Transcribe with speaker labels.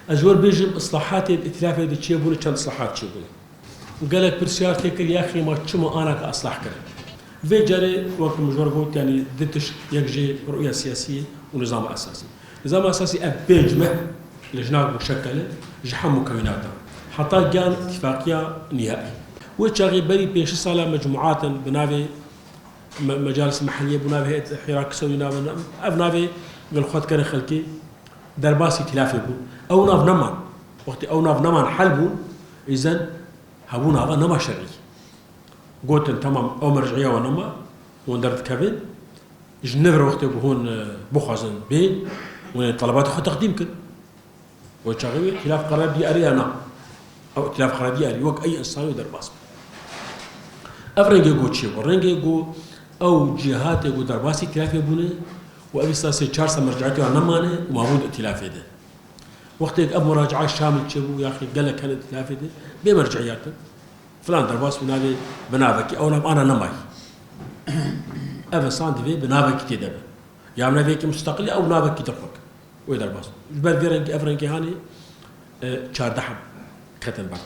Speaker 1: أزور بيجم إصلاحات الائتلاف هذا تشيبون كان إصلاحات تشيبون وقال لك برسيار تكل يا أخي ما تشمو أنا كأصلاح كره في جري وقت مجبور قلت يعني دتش يجي رؤية سياسية ونظام أساسي نظام أساسي أبيجمه لجنة مشكلة جحم مكوناتها حتى كان اتفاقية نهائي وتشاغي بري بيش صالة مجموعات بنافي مجالس محلية بنافي حراك سوي نافي قال خد كره خلكي درباسي تلافي بو أو ناف نمان وقت أو ناف نمان حلبو إذن هبون هذا نما شرعي قلت تمام أو مرجعية ونما وندرت كابين جنفر وقت بهون بخازن بين وطلبات خد تقديم كن وشاغي خلاف قرار دي أري أنا أو خلاف قرار دي أري وق أي إنسان يدر باس أفرنجي قو شيء ورنجي قو أو جهات قو درباسي تلافي بونه وأبي ساسي شارسة مرجعتي ونمانه ومعبود ائتلافي ده وقت أب مراجعة شامل شبو يا أخي قال لك كان ائتلافي ده بمرجعياته فلان درباس بنابي بنابك أو أنا نماي أبى صاند في بنابك تدبر يا بنابك مستقلة أو نابك ترفق ويدرباس البلد أفرنجي هاني شار دحب ختم بعد